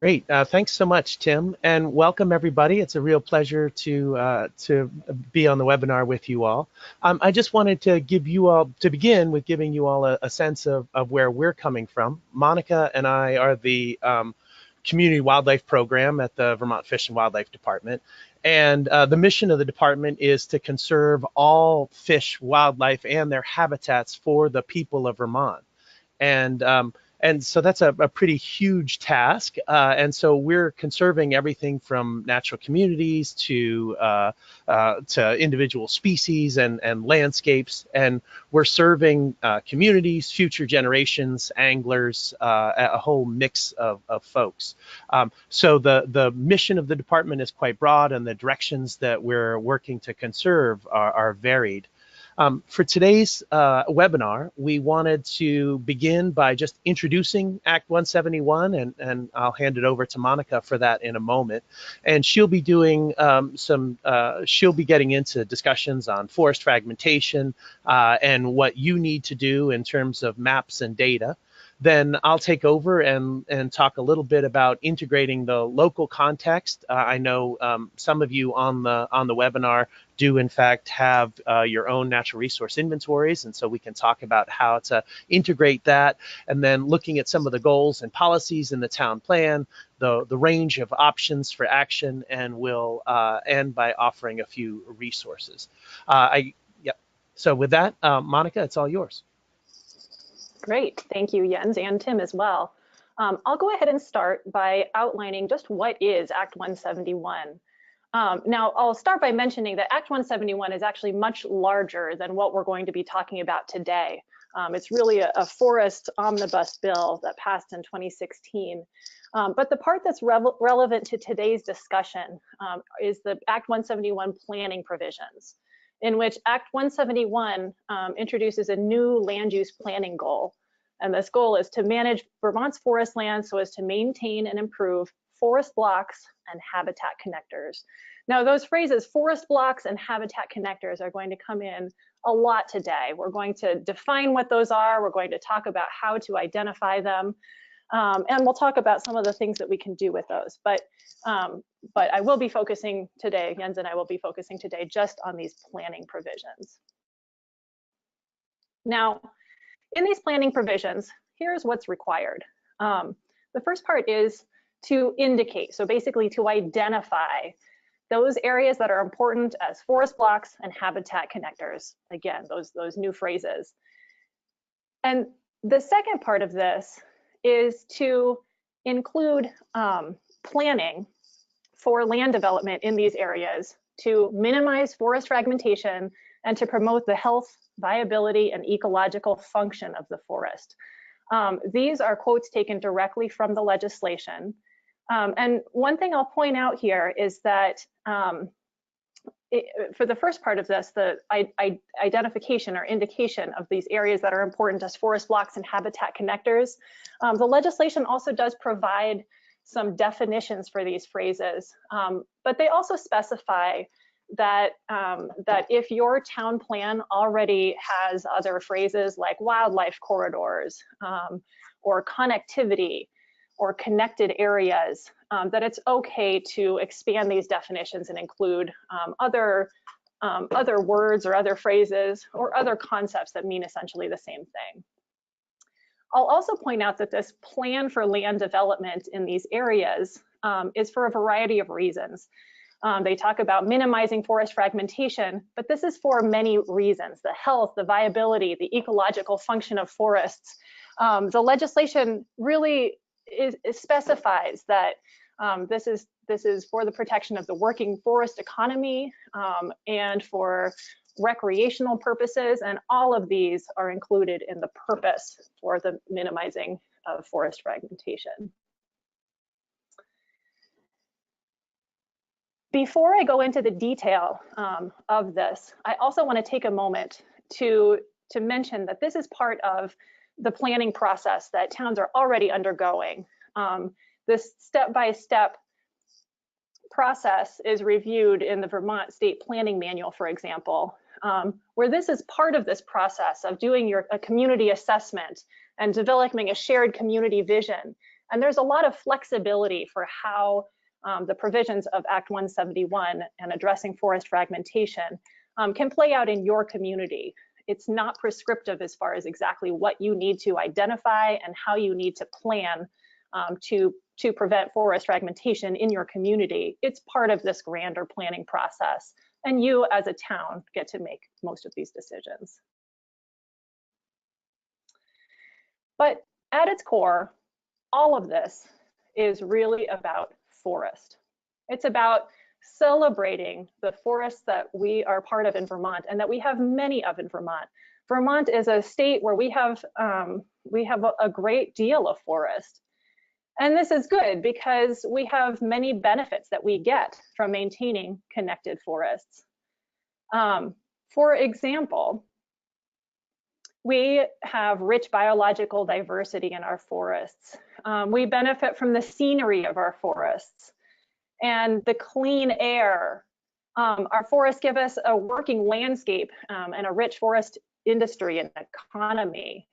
Great. Thanks so much, Tim, and welcome everybody. It's a real pleasure to be on the webinar with you all. I just wanted to begin with giving you all a sense of where we're coming from. Monica and I are the Community Wildlife Program at the Vermont Fish and Wildlife Department. And the mission of the department is to conserve all fish, wildlife, and their habitats for the people of Vermont. And so that's a pretty huge task. And so we're conserving everything from natural communities to individual species and landscapes. And we're serving communities, future generations, anglers, a whole mix of folks. So the mission of the department is quite broad, and the directions that we're working to conserve are varied. For today's webinar, we wanted to begin by just introducing Act 171, and I'll hand it over to Monica for that in a moment. And she'll be doing she'll be getting into discussions on forest fragmentation and what you need to do in terms of maps and data. Then I'll take over and talk a little bit about integrating the local context. I know some of you on the webinar do in fact have your own natural resource inventories, and so we can talk about how to integrate that, and then looking at some of the goals and policies in the town plan, the range of options for action, and we'll end by offering a few resources. So with that, Monica, it's all yours. Great, thank you, Jens, and Tim as well. I'll go ahead and start by outlining just what is Act 171. Now, I'll start by mentioning that Act 171 is actually much larger than what we're going to be talking about today. It's really a forest omnibus bill that passed in 2016. But the part that's relevant to today's discussion is the Act 171 planning provisions, in which Act 171 introduces a new land use planning goal. And this goal is to manage Vermont's forest land so as to maintain and improve forest blocks and habitat connectors. Now, those phrases, forest blocks and habitat connectors, are going to come in a lot today. We're going to define what those are. We're going to talk about how to identify them. And we'll talk about some of the things that we can do with those. But I will be focusing today, Jens and I will be focusing today just on these planning provisions. Now, in these planning provisions, here's what's required. The first part is to indicate, so basically to identify those areas that are important as forest blocks and habitat connectors. Again, those new phrases. And the second part of this is to include planning for land development in these areas to minimize forest fragmentation and to promote the health, viability, and ecological function of the forest. These are quotes taken directly from the legislation. And one thing I'll point out here is that for the first part of this, the identification or indication of these areas that are important as forest blocks and habitat connectors, the legislation also does provide some definitions for these phrases, but they also specify that that if your town plan already has other phrases like wildlife corridors or connectivity or connected areas, that it's okay to expand these definitions and include other words or other phrases or other concepts that mean essentially the same thing. I'll also point out that this plan for land development in these areas is for a variety of reasons. They talk about minimizing forest fragmentation, but this is for many reasons: the health, the viability, the ecological function of forests. The legislation really specifies that this is for the protection of the working forest economy and for recreational purposes, and all of these are included in the purpose for the minimizing of forest fragmentation. Before I go into the detail of this, I also want to take a moment to mention that this is part of the planning process that towns are already undergoing. This step-by-step process is reviewed in the Vermont State Planning Manual, for example, where this is part of this process of doing a community assessment and developing a shared community vision And there's a lot of flexibility for how the provisions of Act 171 and addressing forest fragmentation can play out in your community. It's not prescriptive as far as exactly what you need to identify and how you need to plan to prevent forest fragmentation in your community. It's part of this grander planning process, and you as a town get to make most of these decisions. But at its core, all of this is really about forest. It's about celebrating the forests that we are part of in Vermont and that we have many of in Vermont. Vermont is a state where we have a great deal of forest. And this is good because we have many benefits that we get from maintaining connected forests. For example, we have rich biological diversity in our forests. We benefit from the scenery of our forests and the clean air. Our forests give us a working landscape and a rich forest industry and economy.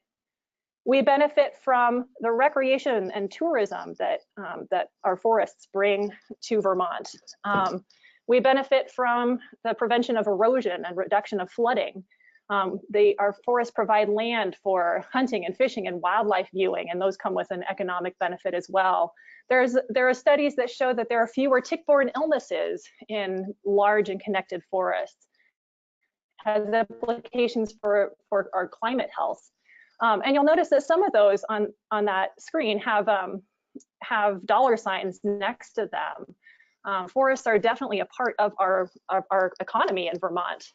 We benefit from the recreation and tourism that our forests bring to Vermont. We benefit from the prevention of erosion and reduction of flooding. Our forests provide land for hunting and fishing and wildlife viewing, and those come with an economic benefit as well. There are studies that show that there are fewer tick-borne illnesses in large and connected forests. Has implications for our climate health. And you'll notice that some of those on that screen have dollar signs next to them. Forests are definitely a part of our economy in Vermont.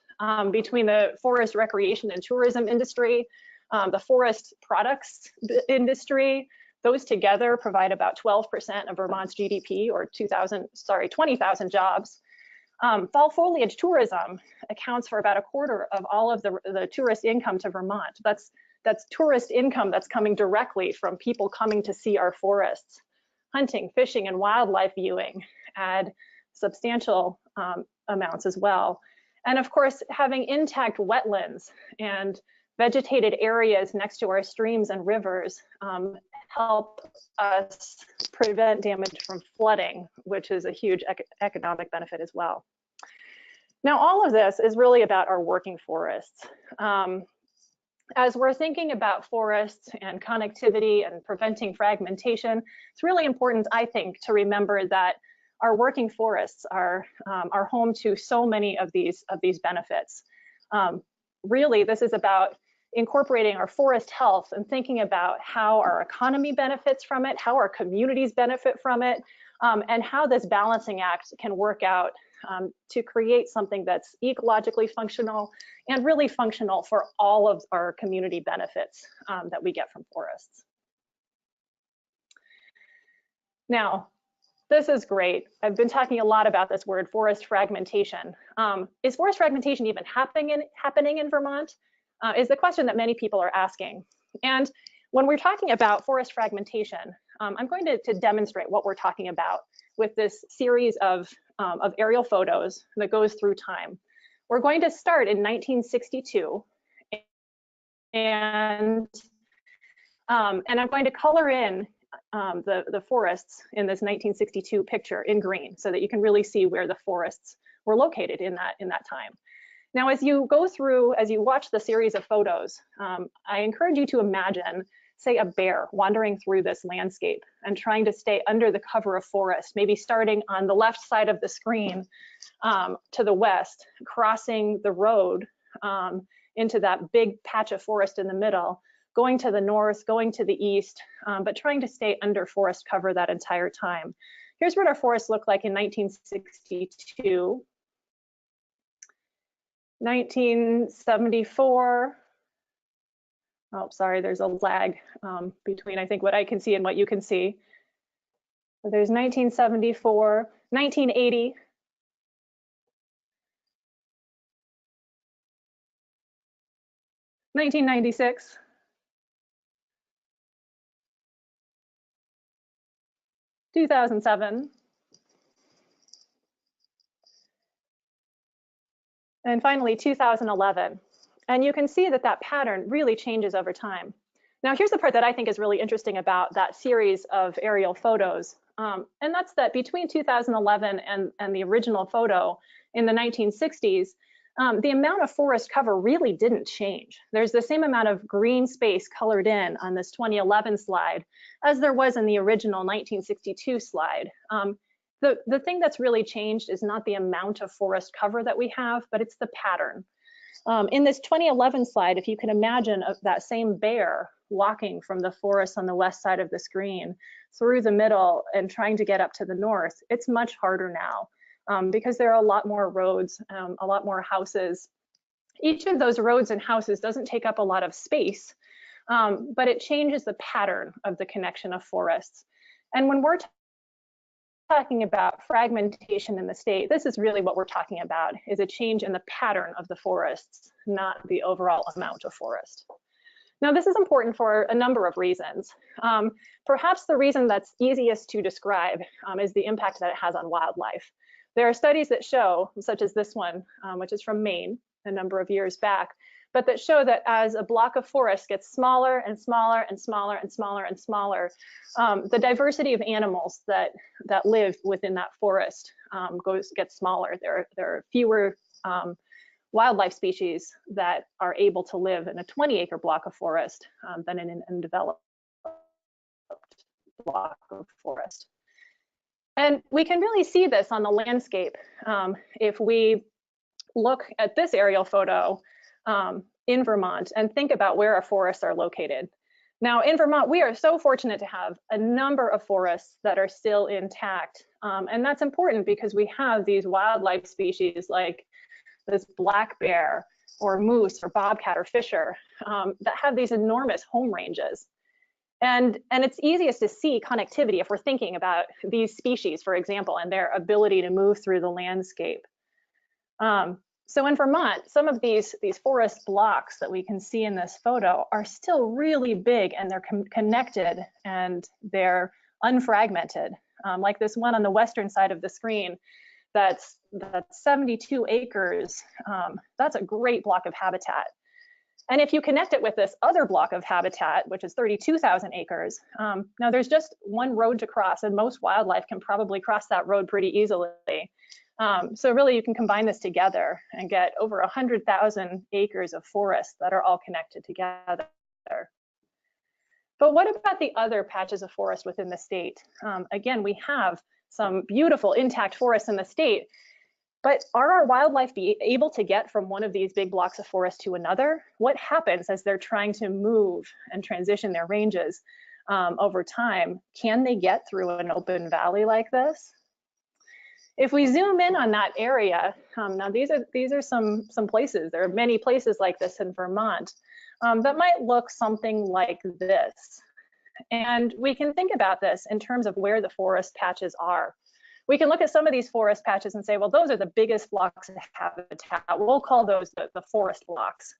Between the forest recreation and tourism industry, the forest products industry, those together provide about 12% of Vermont's GDP, or 20,000 jobs. Fall foliage tourism accounts for about a quarter of all of the tourist income to Vermont. That's tourist income that's coming directly from people coming to see our forests. Hunting, fishing, and wildlife viewing add substantial amounts as well. And of course, having intact wetlands and vegetated areas next to our streams and rivers help us prevent damage from flooding, which is a huge economic benefit as well. Now, all of this is really about our working forests. As we're thinking about forests and connectivity and preventing fragmentation, it's really important, I think, to remember that our working forests are home to so many of these benefits. Really, this is about incorporating our forest health and thinking about how our economy benefits from it, how our communities benefit from it, and how this balancing act can work out to create something that's ecologically functional and really functional for all of our community benefits that we get from forests. Now, this is great. I've been talking a lot about this word, forest fragmentation. Is forest fragmentation even happening in Vermont? Is the question that many people are asking. And when we're talking about forest fragmentation, I'm going to demonstrate what we're talking about with this series of aerial photos that goes through time. We're going to start in 1962, and I'm going to color in the forests in this 1962 picture in green so that you can really see where the forests were located in that time. Now, as you go through, as you watch the series of photos, I encourage you to imagine, say, a bear wandering through this landscape and trying to stay under the cover of forest, maybe starting on the left side of the screen to the west, crossing the road into that big patch of forest in the middle, going to the north, going to the east, but trying to stay under forest cover that entire time. Here's what our forests looked like in 1962. 1974, oh, sorry, there's a lag between, I think, what I can see and what you can see. There's 1974, 1980, 1996, 2007, and finally 2011. And you can see that that pattern really changes over time. Now, here's the part that I think is really interesting about that series of aerial photos. And that's that between 2011 and the original photo in the 1960s, the amount of forest cover really didn't change. There's the same amount of green space colored in on this 2011 slide as there was in the original 1962 slide. The thing that's really changed is not the amount of forest cover that we have, but it's the pattern. In this 2011 slide, if you can imagine that same bear walking from the forest on the west side of the screen through the middle and trying to get up to the north, it's much harder now because there are a lot more roads, a lot more houses. Each of those roads and houses doesn't take up a lot of space, but it changes the pattern of the connection of forests. And when we're talking about fragmentation in the state, this is really what we're talking about, is a change in the pattern of the forests, not the overall amount of forest. Now, this is important for a number of reasons. Perhaps the reason that's easiest to describe is the impact that it has on wildlife. There are studies that show, such as this one, which is from Maine a number of years back, but that show that as a block of forest gets smaller and smaller and smaller and smaller and smaller, the diversity of animals that live within that forest gets smaller. There are fewer wildlife species that are able to live in a 20-acre block of forest than in an undeveloped block of forest. And we can really see this on the landscape if we look at this aerial photo in Vermont and think about where our forests are located. Now, in Vermont, we are so fortunate to have a number of forests that are still intact. And that's important because we have these wildlife species like this black bear or moose or bobcat or fisher that have these enormous home ranges. And it's easiest to see connectivity if we're thinking about these species, for example, and their ability to move through the landscape. So in Vermont, some of these forest blocks that we can see in this photo are still really big, and they're connected and they're unfragmented. Like this one on the western side of the screen, that's 72 acres. That's a great block of habitat. And if you connect it with this other block of habitat, which is 32,000 acres, now there's just one road to cross, and most wildlife can probably cross that road pretty easily. So really you can combine this together and get over 100,000 acres of forest that are all connected together. But what about the other patches of forest within the state? Again, we have some beautiful intact forests in the state, but are our wildlife able to get from one of these big blocks of forest to another? What happens as they're trying to move and transition their ranges over time? Can they get through an open valley like this? If we zoom in on that area, now these are some places. There are many places like this in Vermont that might look something like this. And we can think about this in terms of where the forest patches are. We can look at some of these forest patches and say, well, those are the biggest blocks of habitat. We'll call those the forest blocks.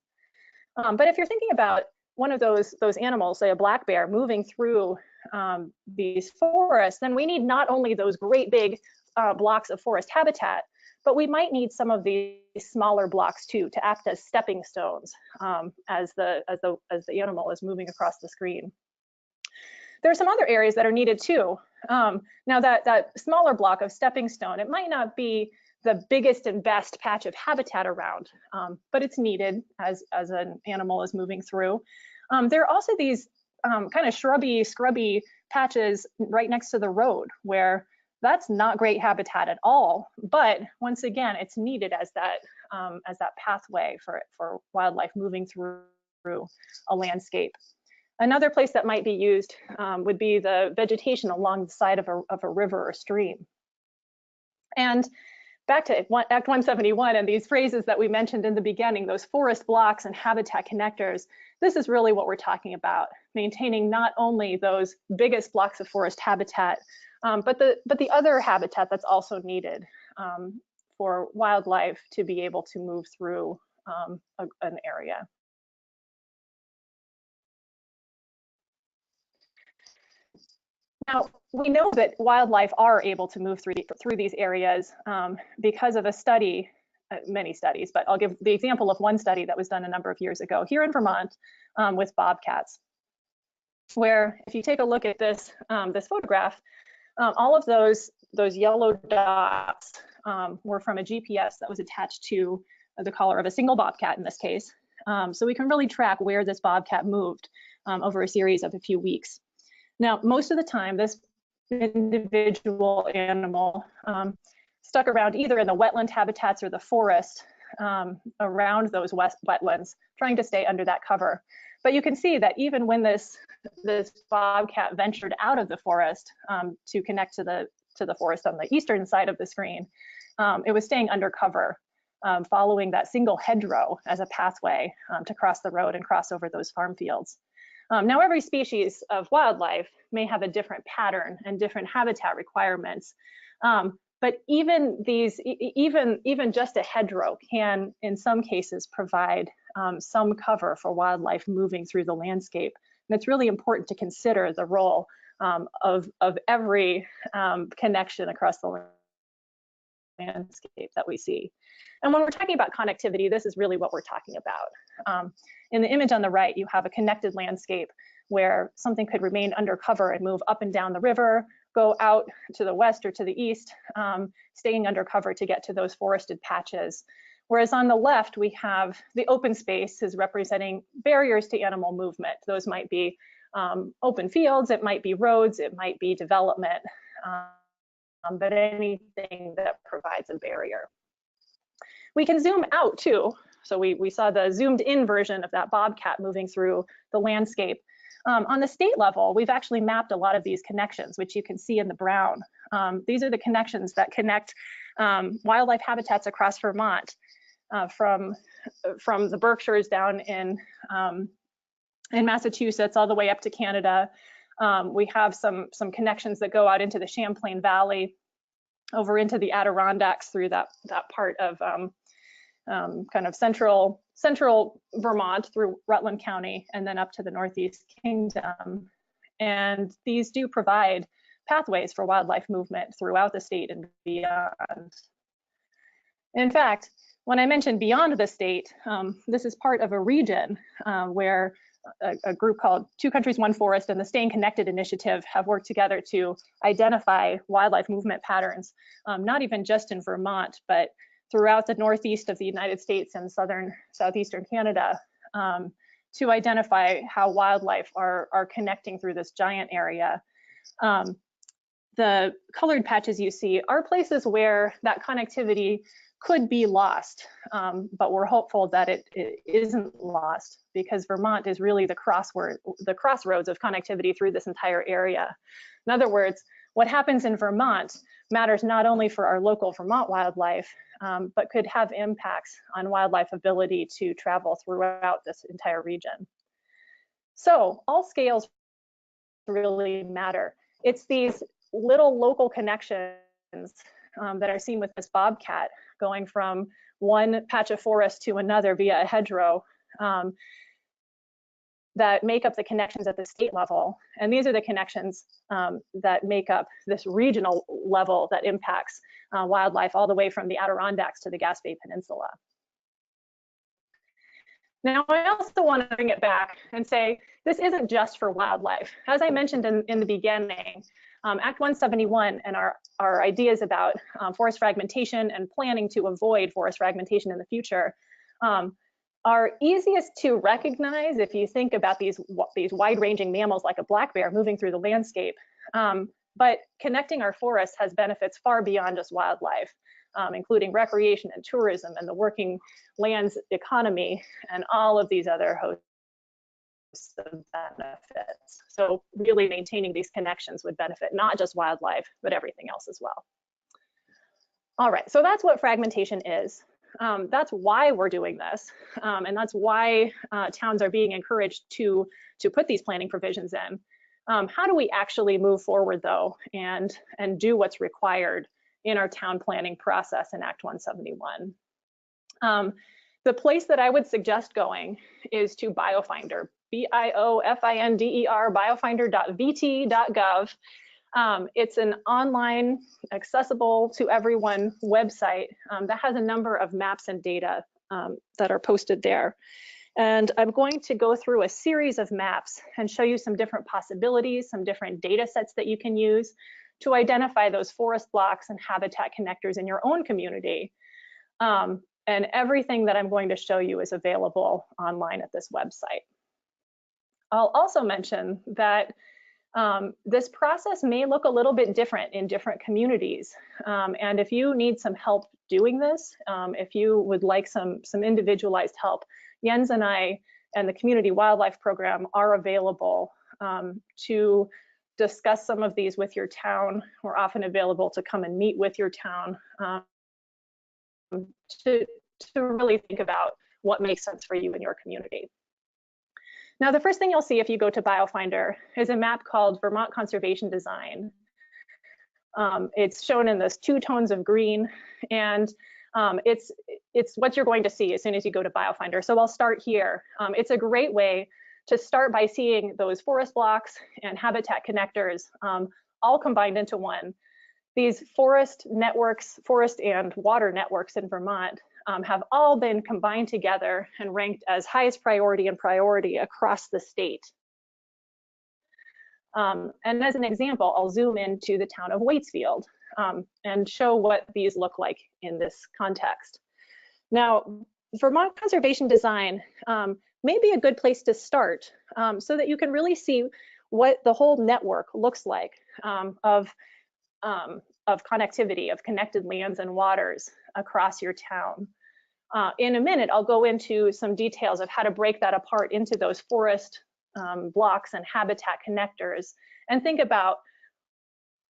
But if you're thinking about one of those animals, say a black bear, moving through these forests, then we need not only those great big blocks of forest habitat, but we might need some of these smaller blocks too to act as stepping stones as the animal is moving across the screen. There are some other areas that are needed too. Now that smaller block of stepping stone, it might not be the biggest and best patch of habitat around, but it's needed as an animal is moving through. There are also these kind of shrubby, scrubby patches right next to the road where that's not great habitat at all, but once again, it's needed as that pathway for wildlife moving through a landscape. Another place that might be used would be the vegetation along the side of a river or stream. And back to Act 171 and these phrases that we mentioned in the beginning, those forest blocks and habitat connectors, this is really what we're talking about, maintaining not only those biggest blocks of forest habitat, but the other habitat that's also needed for wildlife to be able to move through an area. Now, we know that wildlife are able to move through these areas because of a study, many studies, but I'll give the example of one study that was done a number of years ago here in Vermont with bobcats. where if you take a look at this, this photograph, all of those yellow dots were from a GPS that was attached to the collar of a single bobcat in this case. So we can really track where this bobcat moved over a series of a few weeks. Now, most of the time, this individual animal stuck around either in the wetland habitats or the forest around those wetlands, trying to stay under that cover. But you can see that even when this bobcat ventured out of the forest to connect to the forest on the eastern side of the screen, it was staying under cover, following that single hedgerow as a pathway to cross the road and cross over those farm fields. Now, every species of wildlife may have a different pattern and different habitat requirements, but even just a hedgerow can, in some cases, provide some cover for wildlife moving through the landscape. And it's really important to consider the role of every connection across the landscape that we see. And when we're talking about connectivity, this is really what we're talking about. In the image on the right, you have a connected landscape where something could remain under cover and move up and down the river, go out to the west or to the east, staying under cover to get to those forested patches. Whereas on the left, we have the open spaces representing barriers to animal movement. Those might be open fields, it might be roads, it might be development, but anything that provides a barrier. We can zoom out too. So we saw the zoomed in version of that bobcat moving through the landscape. On the state level, we've actually mapped a lot of these connections, which you can see in the brown. These are the connections that connect wildlife habitats across Vermont, from the Berkshires down in Massachusetts all the way up to Canada. We have some connections that go out into the Champlain Valley, over into the Adirondacks through that part of kind of central Vermont through Rutland County, and then up to the Northeast Kingdom. And these do provide pathways for wildlife movement throughout the state and beyond. In fact, when I mentioned beyond the state, this is part of a region where a group called Two Countries, One Forest and the Staying Connected Initiative have worked together to identify wildlife movement patterns, not even just in Vermont, but throughout the northeast of the United States and southeastern Canada, to identify how wildlife are connecting through this giant area. The colored patches you see are places where that connectivity could be lost, but we're hopeful that it isn't lost, because Vermont is really the crossroads of connectivity through this entire area. In other words, what happens in Vermont matters not only for our local Vermont wildlife, but could have impacts on wildlife ability to travel throughout this entire region. So all scales really matter. It's these little local connections that are seen with this bobcat going from one patch of forest to another via a hedgerow, that make up the connections at the state level. And these are the connections that make up this regional level that impacts wildlife all the way from the Adirondacks to the Gaspé Peninsula. Now, I also want to bring it back and say, this isn't just for wildlife. As I mentioned in the beginning, Act 171 and our ideas about forest fragmentation and planning to avoid forest fragmentation in the future are easiest to recognize if you think about these wide-ranging mammals like a black bear moving through the landscape. But connecting our forests has benefits far beyond just wildlife, including recreation and tourism and the working lands economy and all of these other hosts of benefits. So really maintaining these connections would benefit not just wildlife, but everything else as well. All right, so that's what fragmentation is. That's why we're doing this, and that's why towns are being encouraged to put these planning provisions in. How do we actually move forward though, and do what's required in our town planning process in Act 171? The place that I would suggest going is to BioFinder, B-I-O-F-I-N-D-E-R, biofinder.vt.gov. It's an online, accessible to everyone website that has a number of maps and data that are posted there. And I'm going to go through a series of maps and show you some different possibilities, some different data sets that you can use to identify those forest blocks and habitat connectors in your own community. And everything that I'm going to show you is available online at this website. I'll also mention that this process may look a little bit different in different communities. And if you need some help doing this, if you would like some individualized help, Jens and I and the Community Wildlife Program are available to discuss some of these with your town. We're often available to come and meet with your town to really think about what makes sense for you in your community. Now, the first thing you'll see if you go to BioFinder is a map called Vermont Conservation Design. It's shown in those 2 tones of green, and it's what you're going to see as soon as you go to BioFinder. So I'll start here. It's a great way to start by seeing those forest blocks and habitat connectors all combined into one. These forest networks, forest and water networks in Vermont have all been combined together and ranked as highest priority and priority across the state. And as an example, I'll zoom into the town of WAITSFIELD and show what these look like in this context. Now, Vermont Conservation Design may be a good place to start so that you can really see what the whole network looks like of connectivity, of connected lands and waters across your town. In a minute, I'll go into some details of how to break that apart into those forest blocks and habitat connectors and think about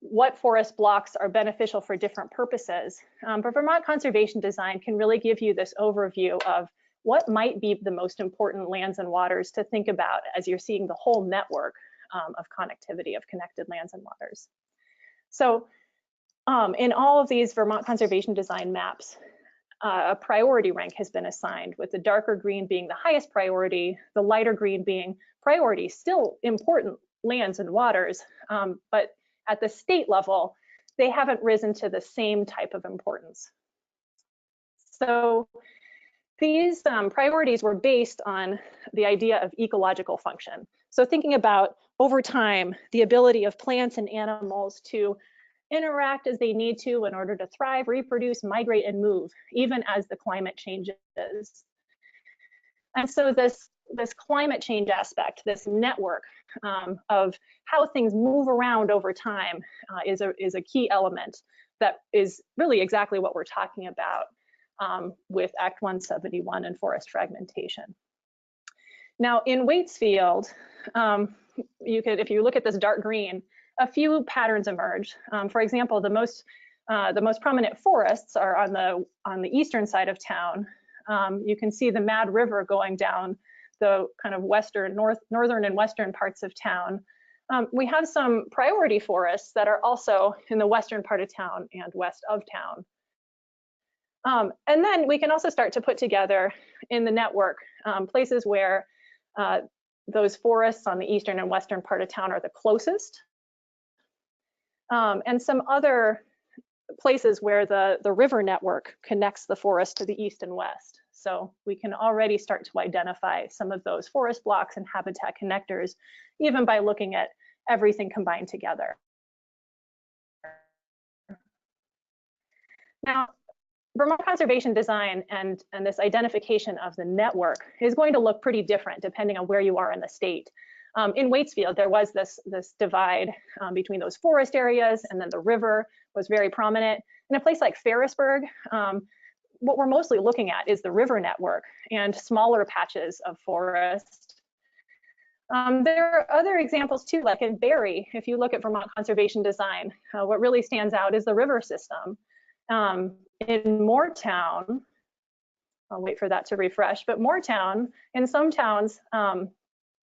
what forest blocks are beneficial for different purposes. But Vermont Conservation Design can really give you this overview of what might be the most important lands and waters to think about as you're seeing the whole network of connectivity of connected lands and waters. So in all of these Vermont Conservation Design maps, a priority rank has been assigned, with the darker green being the highest priority, the lighter green being priority, still important lands and waters, but at the state level, they haven't risen to the same type of importance. So these priorities were based on the idea of ecological function. So thinking about, over time, the ability of plants and animals to interact as they need to in order to thrive, reproduce, migrate, and move, even as the climate changes. And so this climate change aspect, this network of how things move around over time is a key element that is really exactly what we're talking about with Act 171 and forest fragmentation. Now in WAITSFIELD, if you look at this dark green, a few patterns emerge. For example, the most prominent forests are on the eastern side of town. You can see the Mad River going down the kind of northern and western parts of town. We have some priority forests that are also in the western part of town and west of town. And then we can also start to put together in the network places where those forests on the eastern and western part of town are the closest. And some other places where the river network connects the forest to the east and west. So we can already start to identify some of those forest blocks and habitat connectors, even by looking at everything combined together. Now, Vermont Conservation Design and this identification of the network is going to look pretty different depending on where you are in the state. In WAITSFIELD, there was this divide between those forest areas, and then the river was very prominent. In a place like Ferrisburg, what we're mostly looking at is the river network and smaller patches of forest. There are other examples too, like in Barrie. If you look at Vermont Conservation Design, what really stands out is the river system. In Moortown, I'll wait for that to refresh, but Moortown, in some towns,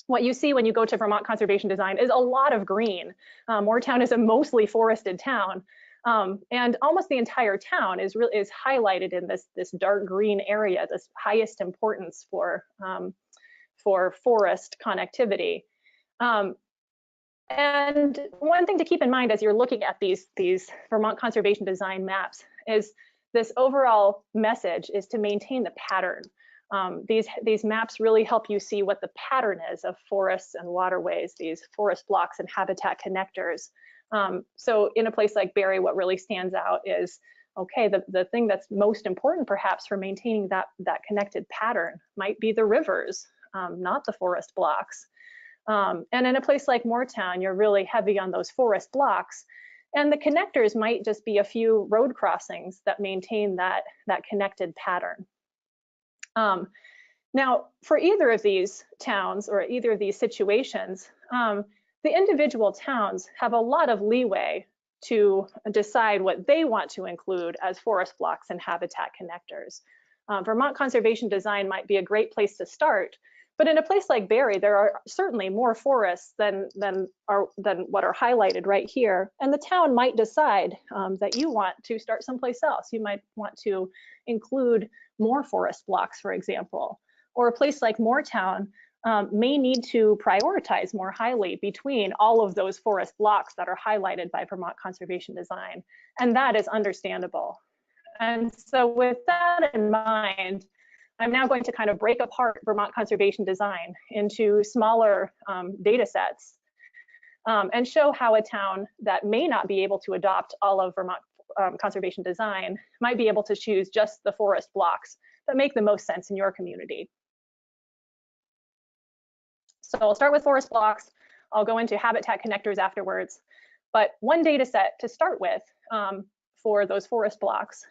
what you see when you go to Vermont Conservation Design is a lot of green. Moortown is a mostly forested town, and almost the entire town is highlighted in this dark green area, this highest importance for forest connectivity. And one thing to keep in mind as you're looking at these Vermont Conservation Design maps is this overall message is to maintain the pattern These maps really help you see what the pattern is of forests and waterways, these forest blocks and habitat connectors. So in a place like Barre, what really stands out is, okay, the thing that's most important perhaps for maintaining that connected pattern might be the rivers, not the forest blocks. And in a place like Moortown, you're really heavy on those forest blocks, and the connectors might just be a few road crossings that maintain that connected pattern. Now, for either of these towns or either of these situations, the individual towns have a lot of leeway to decide what they want to include as forest blocks and habitat connectors. Vermont conservation design might be a great place to start, but in a place like Barre, there are certainly more forests than what are highlighted right here. And the town might decide that you want to start someplace else. You might want to include more forest blocks, for example. Or a place like Moortown may need to prioritize more highly between all of those forest blocks that are highlighted by Vermont conservation design. And that is understandable. And so with that in mind, I'm now going to kind of break apart Vermont conservation design into smaller data sets and show how a town that may not be able to adopt all of Vermont conservation design might be able to choose just the forest blocks that make the most sense in your community. So I'll start with forest blocks. I'll go into habitat connectors afterwards. But one data set to start with for those forest blocks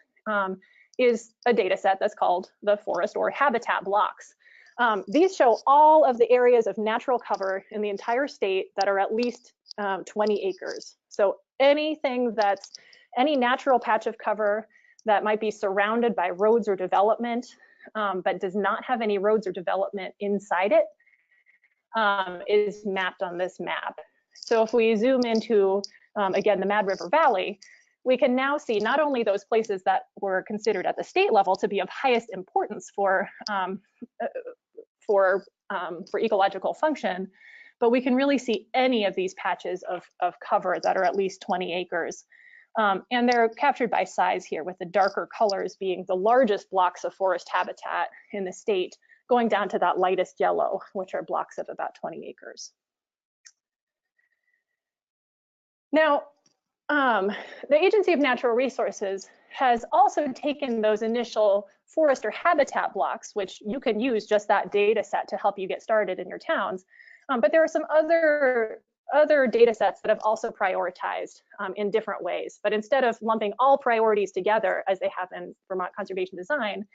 is a data set that's called the forest or habitat blocks. These show all of the areas of natural cover in the entire state that are at least 20 acres. So anything that's any natural patch of cover that might be surrounded by roads or development, but does not have any roads or development inside it, is mapped on this map. So if we zoom into, again, the Mad River Valley, we can now see not only those places that were considered at the state level to be of highest importance for ecological function, but we can really see any of these patches of cover that are at least 20 acres. And they're captured by size here, with the darker colors being the largest blocks of forest habitat in the state, going down to that lightest yellow, which are blocks of about 20 acres. Now, the Agency of Natural Resources has also taken those initial forest or habitat blocks, which you can use just that data set to help you get started in your towns. But there are some other data sets that have also prioritized in different ways. But instead of lumping all priorities together as they have in Vermont conservation design,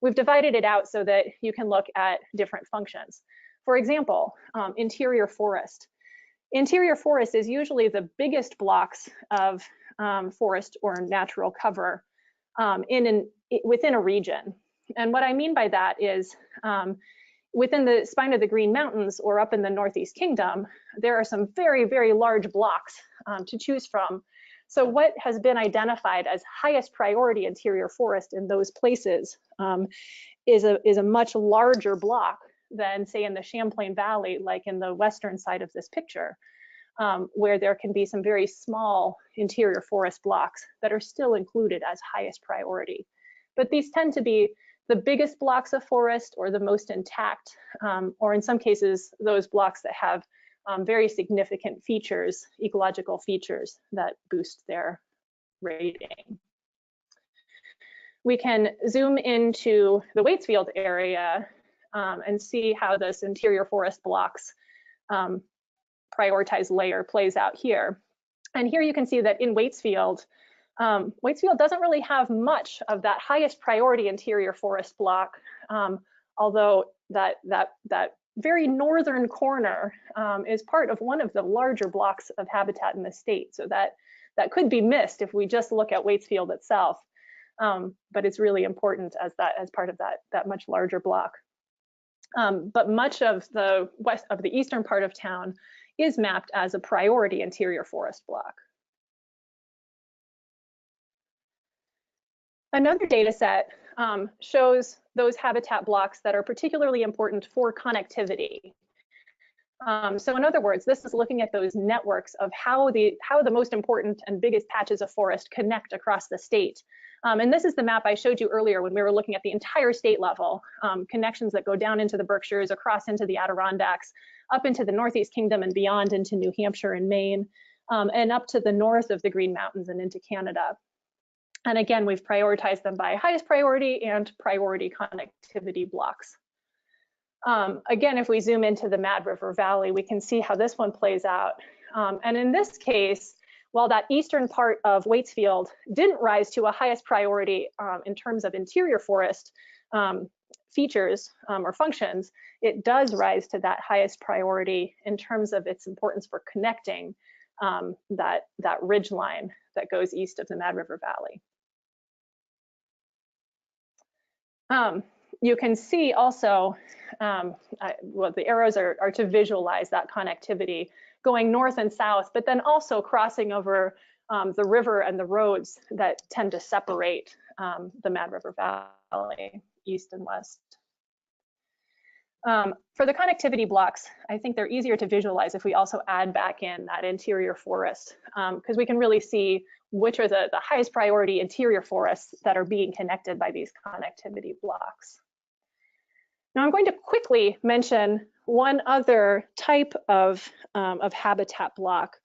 we've divided it out so that you can look at different functions. For example, interior forest. Interior forest is usually the biggest blocks of forest or natural cover within a region. And what I mean by that is within the spine of the Green Mountains or up in the Northeast Kingdom, there are some very, very large blocks to choose from. So what has been identified as highest priority interior forest in those places is a much larger block than, say, in the Champlain Valley, like in the western side of this picture, where there can be some very small interior forest blocks that are still included as highest priority. But these tend to be the biggest blocks of forest or the most intact, or in some cases, those blocks that have very significant features, ecological features that boost their rating. We can zoom into the Waitsfield area and see how this interior forest blocks prioritized layer plays out here. And here you can see that in Waitsfield, Waitsfield doesn't really have much of that highest priority interior forest block, although that very northern corner is part of one of the larger blocks of habitat in the state. So that could be missed if we just look at Waitsfield itself, but it's really important as part of that much larger block. But much of the eastern part of town is mapped as a priority interior forest block. Another data set shows those habitat blocks that are particularly important for connectivity. So in other words, this is looking at those networks of how the most important and biggest patches of forest connect across the state. And this is the map I showed you earlier when we were looking at the entire state level, connections that go down into the Berkshires, across into the Adirondacks, up into the Northeast Kingdom and beyond into New Hampshire and Maine, and up to the north of the Green Mountains and into Canada. And again, we've prioritized them by highest priority and priority connectivity blocks. Again, if we zoom into the Mad River Valley, we can see how this one plays out. And in this case, while that eastern part of WAITSFIELD didn't rise to a highest priority in terms of interior forest features or functions, it does rise to that highest priority in terms of its importance for connecting that ridge line that goes east of the Mad River Valley. You can see also, well, the arrows are to visualize that connectivity going north and south, but then also crossing over the river and the roads that tend to separate the Mad River Valley, east and west. For the connectivity blocks, I think they're easier to visualize if we also add back in that interior forest, because we can really see which are the highest priority interior forests that are being connected by these connectivity blocks. Now I'm going to quickly mention one other type of habitat block.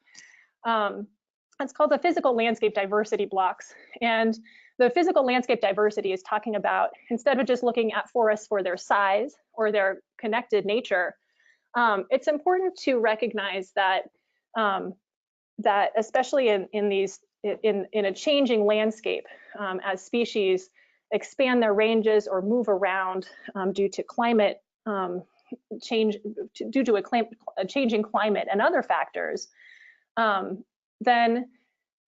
It's called the physical landscape diversity blocks. And the physical landscape diversity is talking about, instead of just looking at forests for their size or their connected nature, it's important to recognize that that especially in a changing landscape, as species expand their ranges or move around due to climate change, due to a changing climate and other factors, then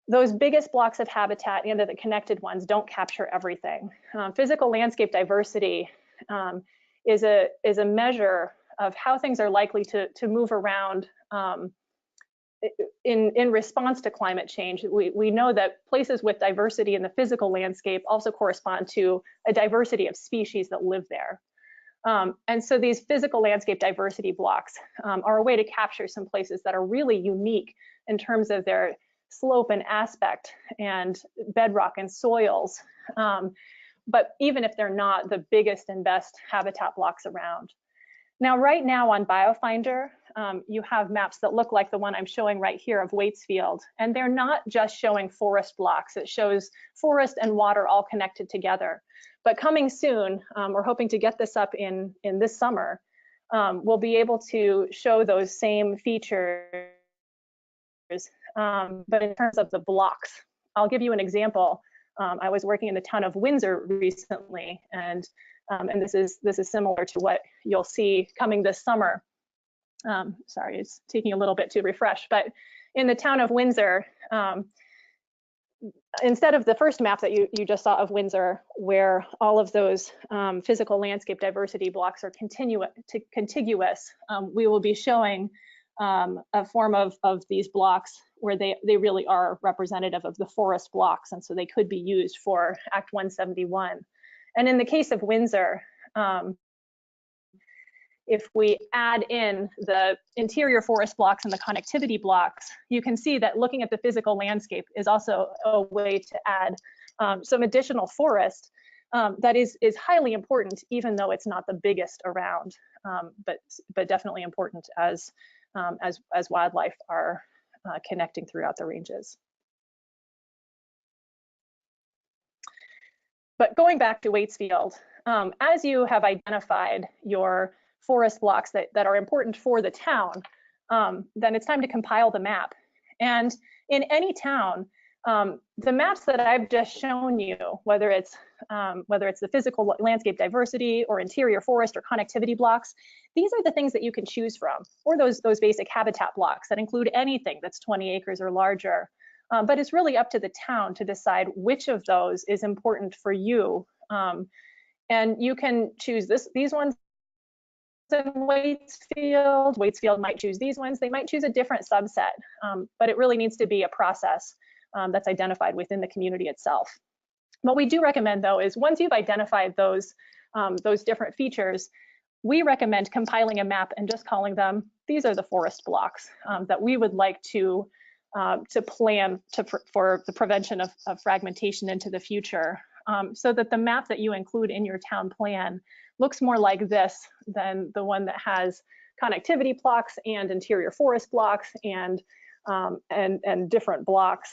those biggest blocks of habitat and the connected ones don't capture everything. Physical landscape diversity is a measure of how things are likely to move around in response to climate change. We know that places with diversity in the physical landscape also correspond to a diversity of species that live there. And so these physical landscape diversity blocks are a way to capture some places that are really unique in terms of their slope and aspect and bedrock and soils. But even if they're not the biggest and best habitat blocks around. Now, right now on BioFinder, you have maps that look like the one I'm showing right here of WAITSFIELD, and they're not just showing forest blocks. It shows forest and water all connected together. But coming soon, we're hoping to get this up in this summer, we'll be able to show those same features, but in terms of the blocks. I'll give you an example. I was working in the town of Windsor recently, and this is similar to what you'll see coming this summer. Sorry, it's taking a little bit to refresh, but in the town of Windsor, instead of the first map that you just saw of Windsor, where all of those physical landscape diversity blocks are contiguous, we will be showing a form of these blocks where they really are representative of the forest blocks, and so they could be used for Act 171. And in the case of Windsor, if we add in the interior forest blocks and the connectivity blocks, you can see that looking at the physical landscape is also a way to add some additional forest that is highly important, even though it's not the biggest around, but definitely important as wildlife are connecting throughout the ranges. But going back to WAITSFIELD, as you have identified your forest blocks that are important for the town, then it's time to compile the map. And in any town, the maps that I've just shown you, whether it's the physical landscape diversity or interior forest or connectivity blocks, these are the things that you can choose from, or those basic habitat blocks that include anything that's 20 acres or larger. But it's really up to the town to decide which of those is important for you. And you can choose these ones in WAITSFIELD. WAITSFIELD might choose these ones. They might choose a different subset, but it really needs to be a process that's identified within the community itself. What we do recommend, though, is once you've identified those different features, we recommend compiling a map and just calling them, these are the forest blocks that we would like to plan for the prevention of fragmentation into the future, so that the map that you include in your town plan looks more like this than the one that has connectivity blocks and interior forest blocks and different blocks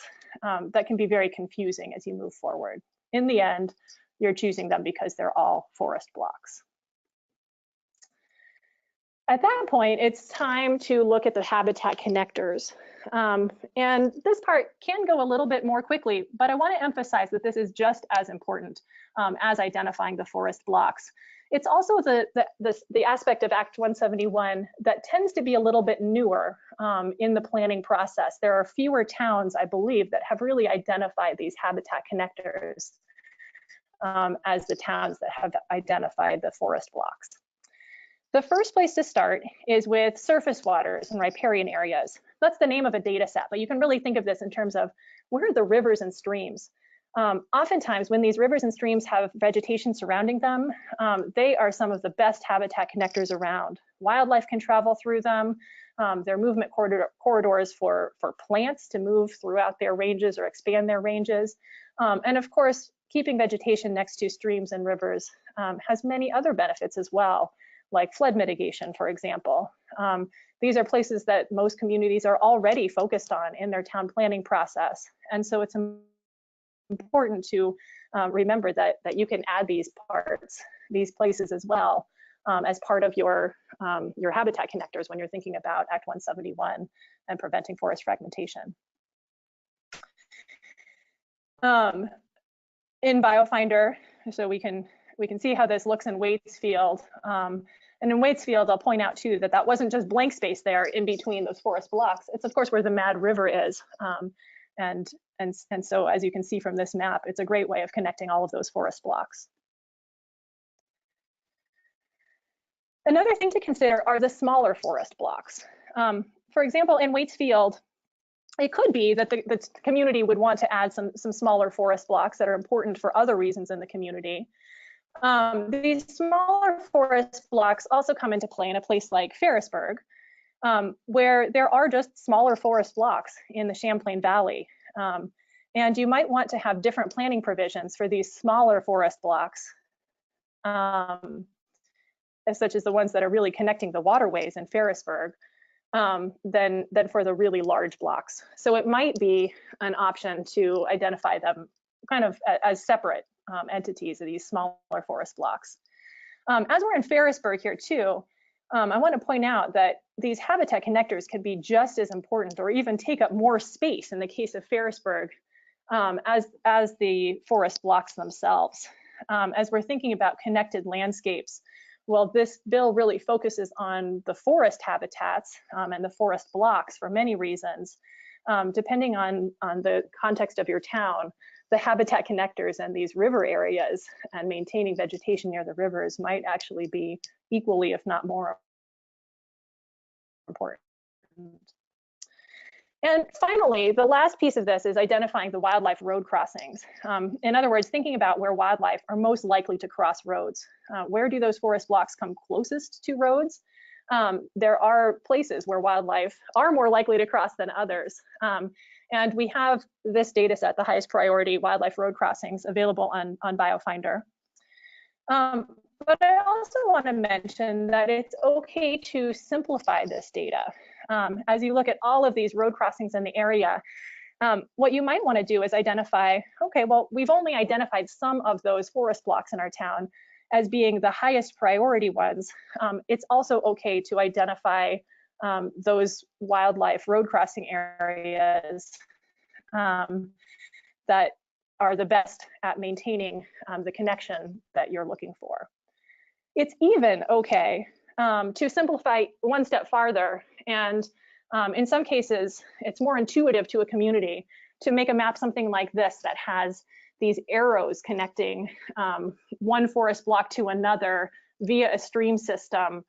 that can be very confusing as you move forward. In the end, you're choosing them because they're all forest blocks. At that point, it's time to look at the habitat connectors. And this part can go a little bit more quickly, but I want to emphasize that this is just as important as identifying the forest blocks. It's also the aspect of Act 171 that tends to be a little bit newer in the planning process. There are fewer towns, I believe, that have really identified these habitat connectors as the towns that have identified the forest blocks. The first place to start is with surface waters and riparian areas. That's the name of a data set, but you can really think of this in terms of where are the rivers and streams. Oftentimes when these rivers and streams have vegetation surrounding them, they are some of the best habitat connectors around. Wildlife can travel through them. They're movement corridors for plants to move throughout their ranges or expand their ranges. And of course, keeping vegetation next to streams and rivers has many other benefits as well, like flood mitigation, for example. These are places that most communities are already focused on in their town planning process. And so it's important to remember that you can add these parts, these places as well, as part of your habitat connectors when you're thinking about Act 171 and preventing forest fragmentation. In BioFinder, so we can see how this looks in WAITSFIELD. And in WAITSFIELD, I'll point out too that wasn't just blank space there in between those forest blocks. It's of course where the Mad River is. And so as you can see from this map, it's a great way of connecting all of those forest blocks. Another thing to consider are the smaller forest blocks. For example, in WAITSFIELD, it could be that the community would want to add some smaller forest blocks that are important for other reasons in the community. These smaller forest blocks also come into play in a place like Ferrisburgh, where there are just smaller forest blocks in the Champlain Valley. And you might want to have different planning provisions for these smaller forest blocks, such as the ones that are really connecting the waterways in Ferrisburgh, than for the really large blocks. So it might be an option to identify them kind of as separate entities of these smaller forest blocks. As we're in Ferrisburgh here too, I want to point out that these habitat connectors can be just as important or even take up more space in the case of Ferrisburgh as the forest blocks themselves. As we're thinking about connected landscapes, well, this bill really focuses on the forest habitats and the forest blocks for many reasons. Depending on the context of your town, the habitat connectors and these river areas and maintaining vegetation near the rivers might actually be equally, if not more important. And finally, the last piece of this is identifying the wildlife road crossings. In other words, thinking about where wildlife are most likely to cross roads. Where do those forest blocks come closest to roads? There are places where wildlife are more likely to cross than others. And we have this data set, the highest priority wildlife road crossings, available on BioFinder. But I also want to mention that it's okay to simplify this data. As you look at all of these road crossings in the area, what you might want to do is identify, okay, well, we've only identified some of those forest blocks in our town as being the highest priority ones. It's also okay to identify those wildlife road crossing areas that are the best at maintaining the connection that you're looking for. It's even okay to simplify one step farther, and in some cases, it's more intuitive to a community to make a map something like this that has these arrows connecting one forest block to another via a stream system,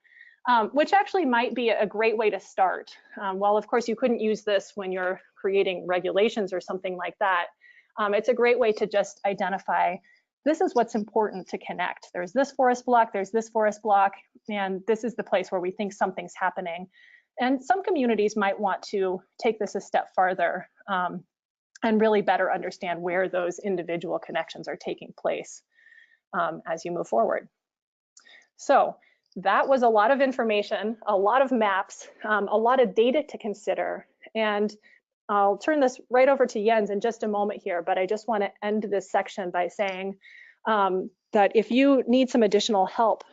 which actually might be a great way to start. While of course you couldn't use this when you're creating regulations or something like that, it's a great way to just identify this is what's important to connect. There's this forest block, there's this forest block, and this is the place where we think something's happening. And some communities might want to take this a step farther and really better understand where those individual connections are taking place as you move forward. So that was a lot of information, a lot of maps, a lot of data to consider. And I'll turn this right over to Jens in just a moment here, but I just want to end this section by saying that if you need some additional help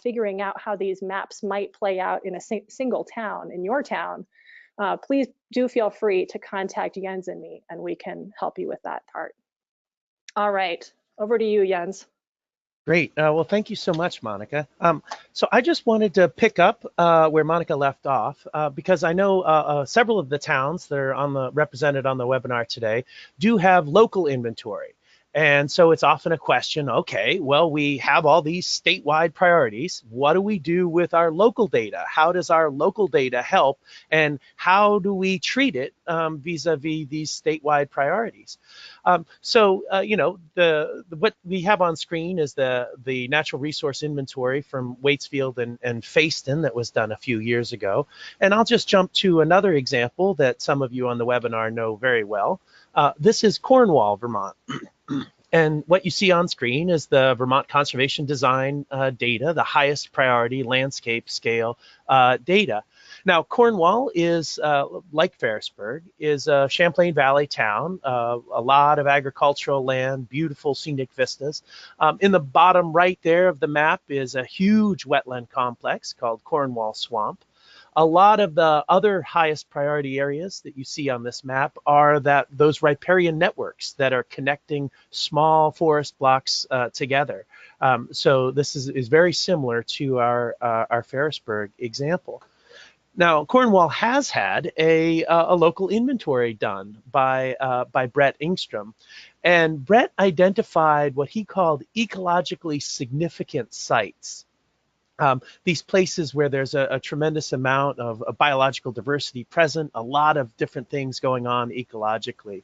figuring out how these maps might play out in a single town, in your town, please do feel free to contact Jens and me, and we can help you with that part. All right, over to you, Jens. Great. Well, thank you so much, Monica. So I just wanted to pick up where Monica left off because I know several of the towns that are represented on the webinar today do have local inventory. And so it's often a question, okay, well, we have all these statewide priorities. What do we do with our local data? How does our local data help? And how do we treat it vis-a-vis these statewide priorities? You know, what we have on screen is the natural resource inventory from WAITSFIELD and Fayston that was done a few years ago. And I'll just jump to another example that some of you on the webinar know very well. This is Cornwall, Vermont. And what you see on screen is the Vermont Conservation Design data, the highest priority landscape scale data. Now, Cornwall is, like Ferrisburgh, is a Champlain Valley town, a lot of agricultural land, beautiful scenic vistas. In the bottom right there of the map is a huge wetland complex called Cornwall Swamp. A lot of the other highest priority areas that you see on this map are those riparian networks that are connecting small forest blocks together. So this is very similar to our Ferrisburgh example. Now, Cornwall has had a local inventory done by Brett Engstrom. And Brett identified what he called ecologically significant sites. These places where there's a tremendous amount of biological diversity present, a lot of different things going on ecologically.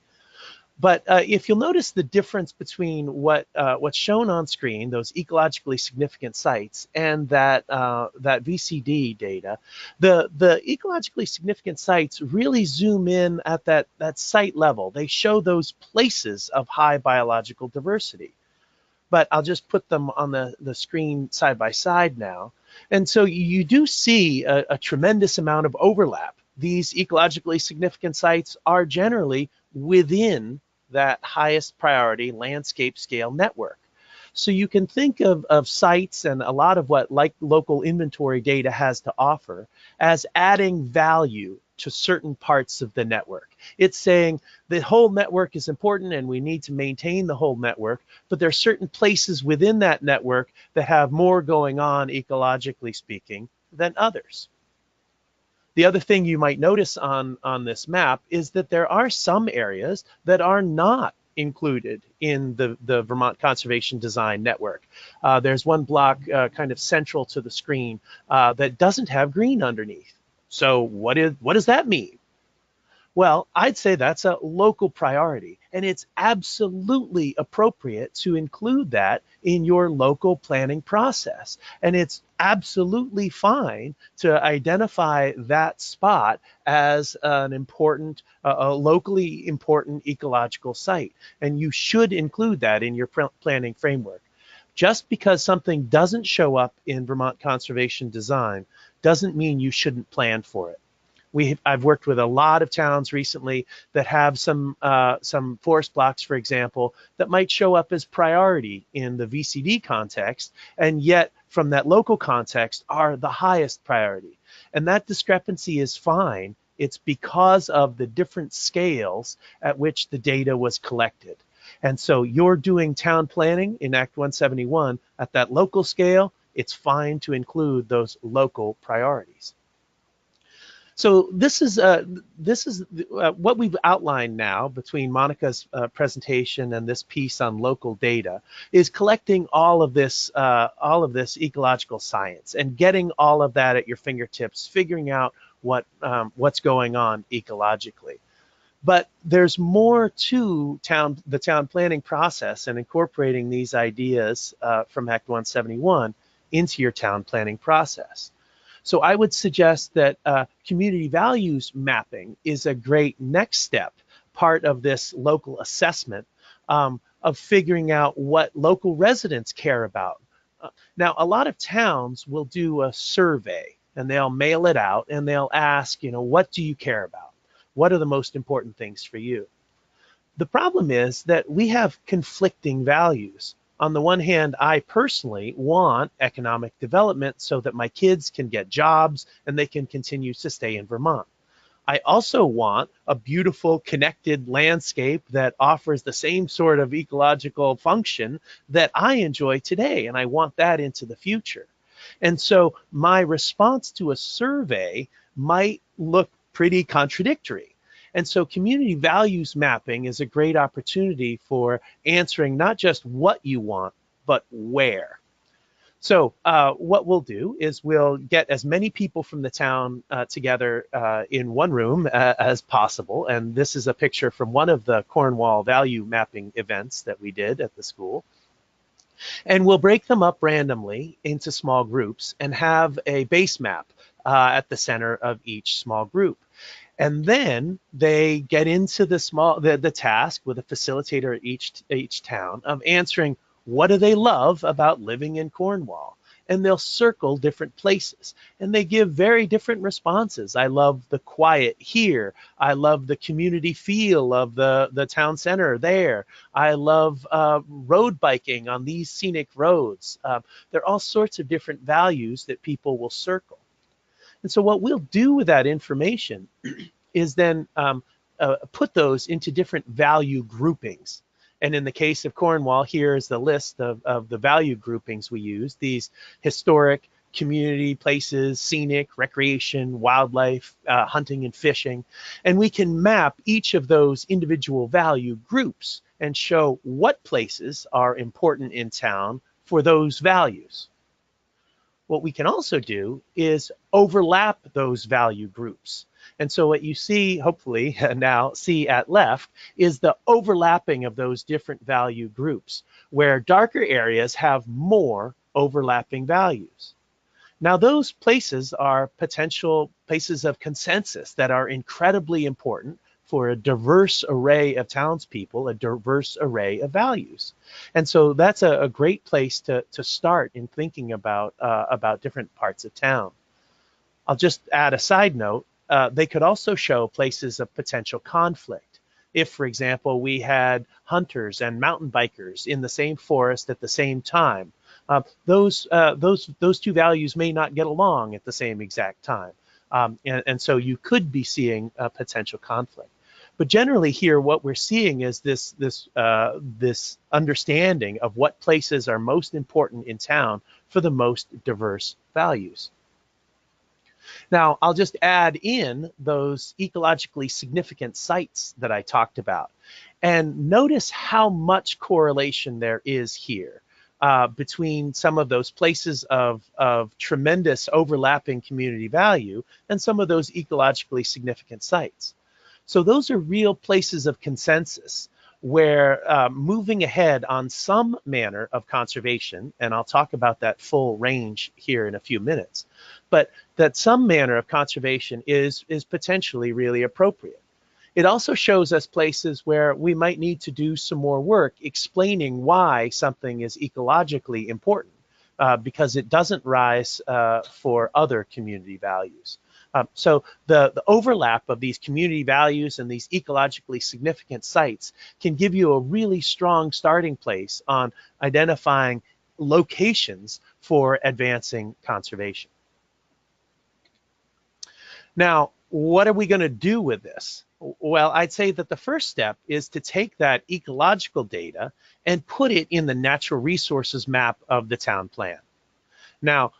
But if you'll notice the difference between what's shown on screen, those ecologically significant sites, and that VCD data, the ecologically significant sites really zoom in at that site level. They show those places of high biological diversity. But I'll just put them on the screen side by side now. And so you do see a tremendous amount of overlap. These ecologically significant sites are generally within that highest priority landscape scale network. So you can think of sites and a lot of what local inventory data has to offer as adding value to certain parts of the network. It's saying the whole network is important and we need to maintain the whole network, but there are certain places within that network that have more going on ecologically speaking than others. The other thing you might notice on this map is that there are some areas that are not included in the Vermont Conservation Design Network. There's one block kind of central to the screen that doesn't have green underneath. So what does that mean? Well, I'd say that's a local priority, and it's absolutely appropriate to include that in your local planning process. And it's absolutely fine to identify that spot as an important, a locally important ecological site. And you should include that in your planning framework. Just because something doesn't show up in Vermont Conservation Design doesn't mean you shouldn't plan for it. I've worked with a lot of towns recently that have some forest blocks, for example, that might show up as priority in the VCD context, and yet from that local context are the highest priority. And that discrepancy is fine. It's because of the different scales at which the data was collected. And so you're doing town planning in Act 171 at that local scale. It's fine to include those local priorities. So this is what we've outlined now between Monica's presentation and this piece on local data is collecting all of this ecological science and getting all of that at your fingertips, figuring out what's going on ecologically. But there's more to the town planning process and incorporating these ideas from Act 171 into your town planning process. So I would suggest that community values mapping is a great next step, part of this local assessment of figuring out what local residents care about. Now, a lot of towns will do a survey and they'll mail it out and they'll ask, what do you care about? What are the most important things for you? The problem is that we have conflicting values. On the one hand, I personally want economic development so that my kids can get jobs and they can continue to stay in Vermont. I also want a beautiful connected landscape that offers the same sort of ecological function that I enjoy today, and I want that into the future. And so my response to a survey might look pretty contradictory. And so community values mapping is a great opportunity for answering not just what you want, but where. So what we'll do is we'll get as many people from the town together in one room as possible. And this is a picture from one of the Cornwall value mapping events that we did at the school. And we'll break them up randomly into small groups and have a base map at the center of each small group. And then they get into the task with a facilitator at each town of answering what do they love about living in Cornwall. And they'll circle different places. And they give very different responses. I love the quiet here. I love the community feel of the town center there. I love road biking on these scenic roads. There are all sorts of different values that people will circle. And so what we'll do with that information is then put those into different value groupings. And in the case of Cornwall, here is the list of the value groupings we use: these historic, community places, scenic, recreation, wildlife, hunting and fishing. And we can map each of those individual value groups and show what places are important in town for those values. What we can also do is overlap those value groups. And so what you see, hopefully now see at left, is the overlapping of those different value groups, where darker areas have more overlapping values. Now those places are potential places of consensus that are incredibly important for a diverse array of townspeople, a diverse array of values. And so that's a great place to start in thinking about different parts of town. I'll just add a side note. They could also show places of potential conflict. If, for example, we had hunters and mountain bikers in the same forest at the same time, those two values may not get along at the same exact time. And so you could be seeing a potential conflict. But generally here, what we're seeing is this understanding of what places are most important in town for the most diverse values. Now, I'll just add in those ecologically significant sites that I talked about. And notice how much correlation there is here between some of those places of tremendous overlapping community value and some of those ecologically significant sites. So those are real places of consensus where moving ahead on some manner of conservation, and I'll talk about that full range here in a few minutes, but that some manner of conservation is potentially really appropriate. It also shows us places where we might need to do some more work explaining why something is ecologically important because it doesn't rise for other community values. So the overlap of these community values and these ecologically significant sites can give you a really strong starting place on identifying locations for advancing conservation. Now, what are we going to do with this? Well, I'd say that the first step is to take that ecological data and put it in the natural resources map of the town plan. Now,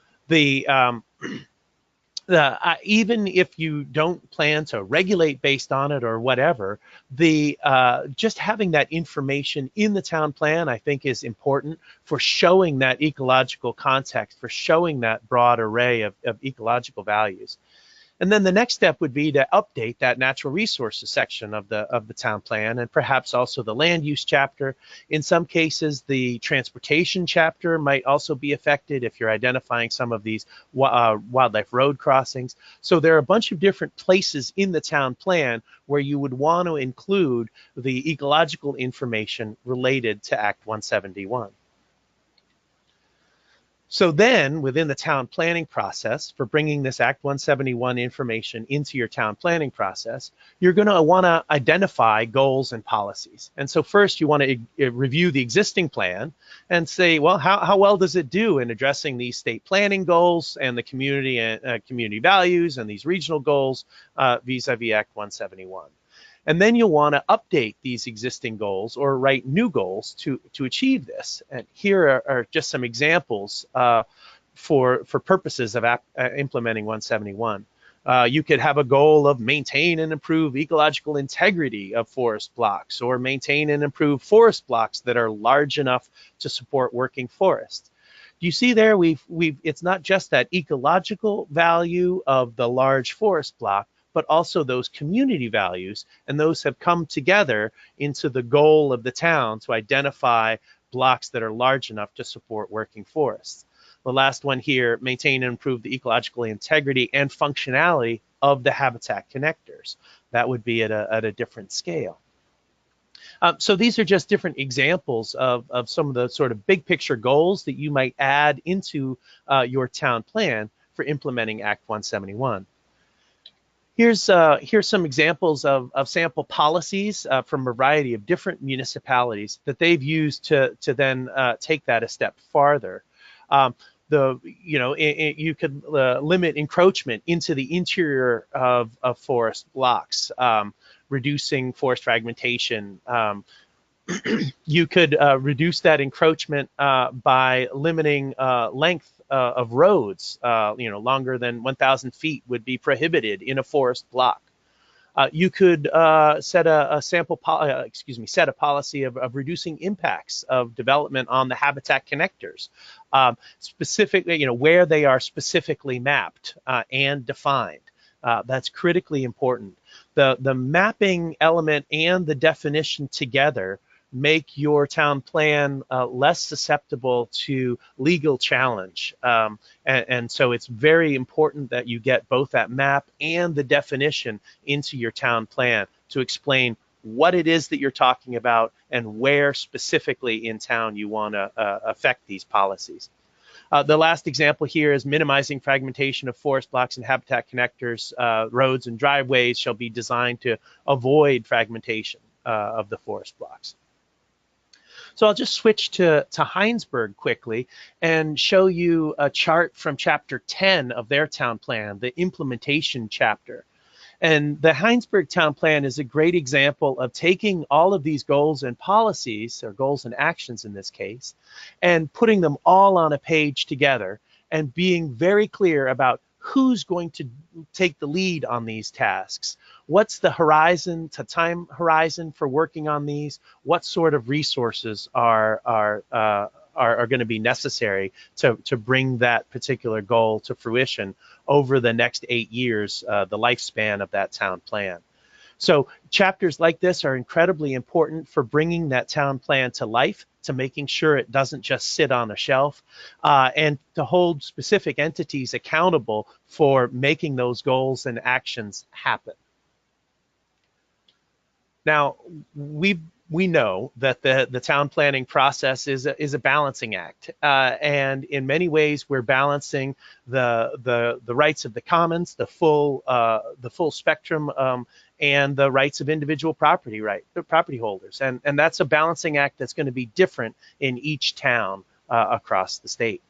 even if you don't plan to regulate based on it or whatever, just having that information in the town plan, I think, is important for showing that ecological context, for showing that broad array of ecological values. And then the next step would be to update that natural resources section of the town plan, and perhaps also the land use chapter. In some cases, the transportation chapter might also be affected if you're identifying some of these wildlife road crossings. So there are a bunch of different places in the town plan where you would want to include the ecological information related to Act 171. So then, within the town planning process, for bringing this Act 171 information into your town planning process, you're going to want to identify goals and policies. And so first, you want to review the existing plan and say, well, how well does it do in addressing these state planning goals and the community values and these regional goals vis-a-vis Act 171? And then you'll want to update these existing goals or write new goals to achieve this. And here are just some examples for purposes of implementing 171. You could have a goal of maintain and improve ecological integrity of forest blocks, or maintain and improve forest blocks that are large enough to support working forests. You see there, it's not just that ecological value of the large forest block, but also those community values, and those have come together into the goal of the town to identify blocks that are large enough to support working forests. The last one here, maintain and improve the ecological integrity and functionality of the habitat connectors. That would be at a different scale. So these are just different examples of some of the sort of big picture goals that you might add into your town plan for implementing Act 171. Here's some examples of sample policies from a variety of different municipalities that they've used to then take that a step farther. You could limit encroachment into the interior of forest blocks, reducing forest fragmentation. You could reduce that encroachment by limiting length of roads. Longer than 1,000 feet would be prohibited in a forest block. You could set a policy of reducing impacts of development on the habitat connectors, specifically, where they are specifically mapped and defined. That's critically important. The mapping element and the definition together make your town plan less susceptible to legal challenge. And so it's very important that you get both that map and the definition into your town plan to explain what it is that you're talking about and where specifically in town you want to affect these policies. The last example here is minimizing fragmentation of forest blocks and habitat connectors. Roads and driveways shall be designed to avoid fragmentation of the forest blocks. So I'll just switch to Heinsberg quickly and show you a chart from chapter 10 of their town plan, the implementation chapter. And the Heinsberg town plan is a great example of taking all of these goals and policies, or goals and actions in this case, and putting them all on a page together and being very clear about who's going to take the lead on these tasks. What's the time horizon for working on these? What sort of resources are going to be necessary to bring that particular goal to fruition over the next 8 years, the lifespan of that town plan? So chapters like this are incredibly important for bringing that town plan to life, to making sure it doesn't just sit on a shelf, and to hold specific entities accountable for making those goals and actions happen. Now, we know that the town planning process is a balancing act, and in many ways we're balancing the rights of the commons, the full spectrum, and the rights of individual property holders, and that's a balancing act that's going to be different in each town across the state.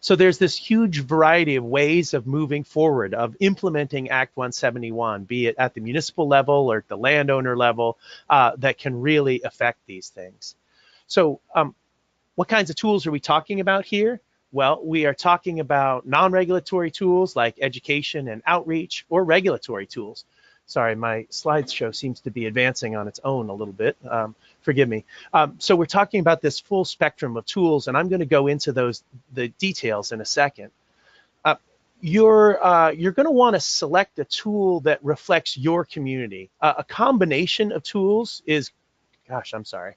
So there's this huge variety of ways of moving forward, of implementing Act 171, be it at the municipal level or at the landowner level, that can really affect these things. So what kinds of tools are we talking about here? Well, we are talking about non-regulatory tools like education and outreach, or regulatory tools. Sorry, my slideshow seems to be advancing on its own a little bit. Forgive me. So we're talking about this full spectrum of tools, and I'm going to go into the details in a second. you're going to want to select a tool that reflects your community. A combination of tools is, gosh, I'm sorry.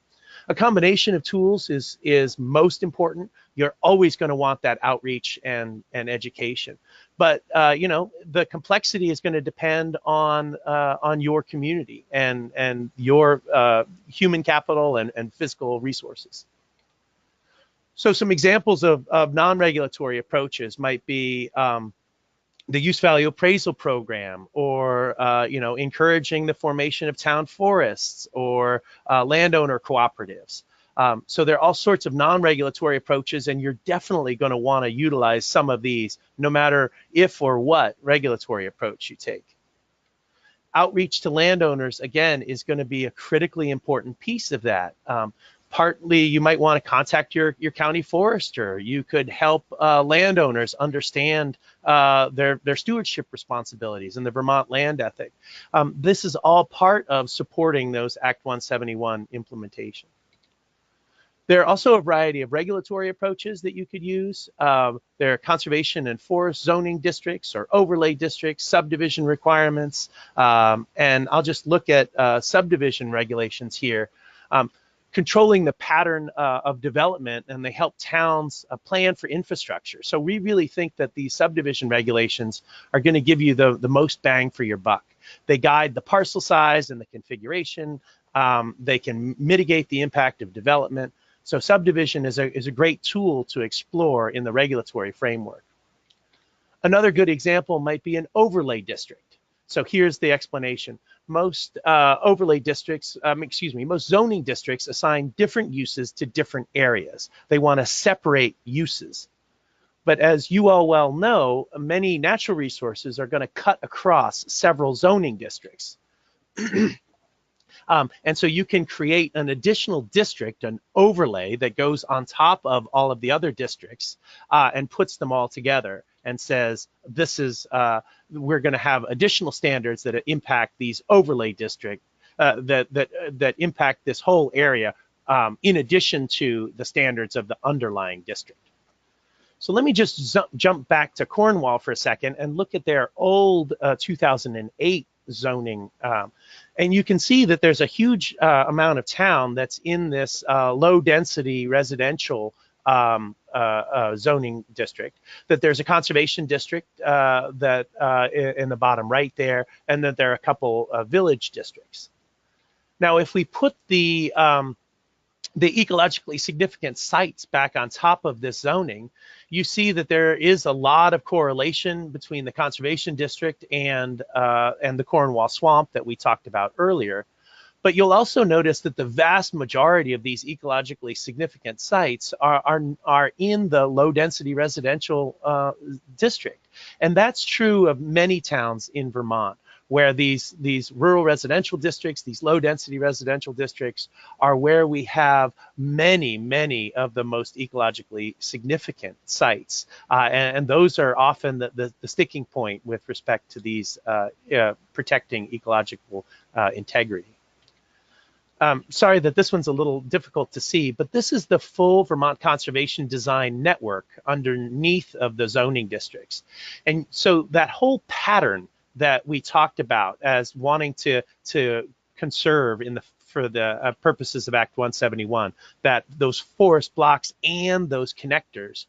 A combination of tools is most important. You're always going to want that outreach and education. But you know, the complexity is going to depend on your community and your human capital and physical resources. So some examples of non-regulatory approaches might be the use value appraisal program, or you know, encouraging the formation of town forests, or landowner cooperatives. So there are all sorts of non-regulatory approaches, and you're definitely going to want to utilize some of these, no matter if or what regulatory approach you take. Outreach to landowners, again, is going to be a critically important piece of that. Partly, you might want to contact your county forester. You could help landowners understand their stewardship responsibilities and the Vermont land ethic. This is all part of supporting those Act 171 implementation. There are also a variety of regulatory approaches that you could use. There are conservation and forest zoning districts or overlay districts, subdivision requirements, and I'll just look at subdivision regulations here. Controlling the pattern of development, and they help towns plan for infrastructure. So we really think that these subdivision regulations are going to give you the most bang for your buck. They guide the parcel size and the configuration. They can mitigate the impact of development. So subdivision is a great tool to explore in the regulatory framework. Another good example might be an overlay district. So here's the explanation. Most overlay districts, most zoning districts assign different uses to different areas. They want to separate uses. But as you all well know, many natural resources are going to cut across several zoning districts. And so you can create an additional district, an overlay that goes on top of all of the other districts and puts them all together and says, this is, we're going to have additional standards that impact these overlay districts, that impact this whole area in addition to the standards of the underlying district. So let me just jump back to Cornwall for a second and look at their old 2008 zoning. And you can see that there's a huge amount of town that's in this low density residential zoning district, that there's a conservation district that in the bottom right there, and that there are a couple of village districts. Now, if we put the ecologically significant sites back on top of this zoning, you see that there is a lot of correlation between the conservation district and the Cornwall swamp that we talked about earlier. But you'll also notice that the vast majority of these ecologically significant sites are in the low density residential district. And that's true of many towns in Vermont, where these rural residential districts, these low density residential districts, are where we have many of the most ecologically significant sites. And those are often the sticking point with respect to these protecting ecological integrity. Sorry that this one's a little difficult to see, but this is the full Vermont Conservation Design Network underneath of the zoning districts. And so that whole pattern that we talked about as wanting to conserve for the purposes of Act 171, that those forest blocks and those connectors,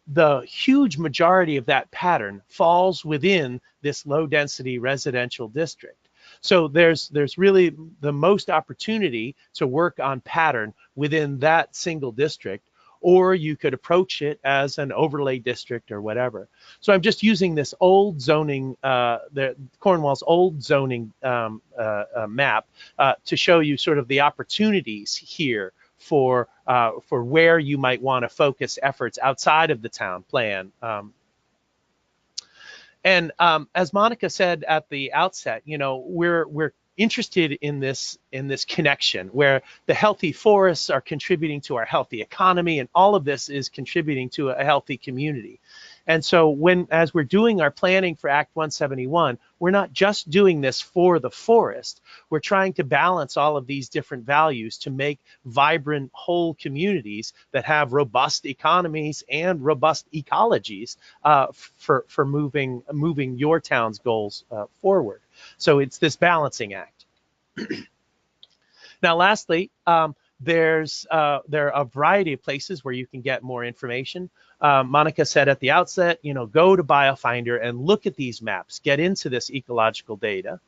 the huge majority of that pattern falls within this low density residential district. So there's really the most opportunity to work on pattern within that single district, or you could approach it as an overlay district or whatever. So I'm just using this old zoning, Cornwall's old zoning map to show you sort of the opportunities here for where you might want to focus efforts outside of the town plan. And as Monica said at the outset, you know, we're interested in this connection where the healthy forests are contributing to our healthy economy, and all of this is contributing to a healthy community. And so as we're doing our planning for Act 171, we're not just doing this for the forest. We're trying to balance all of these different values to make vibrant whole communities that have robust economies and robust ecologies for moving your town's goals forward. So it's this balancing act. Now, lastly, there are a variety of places where you can get more information. Monica said at the outset, go to BioFinder and look at these maps, get into this ecological data.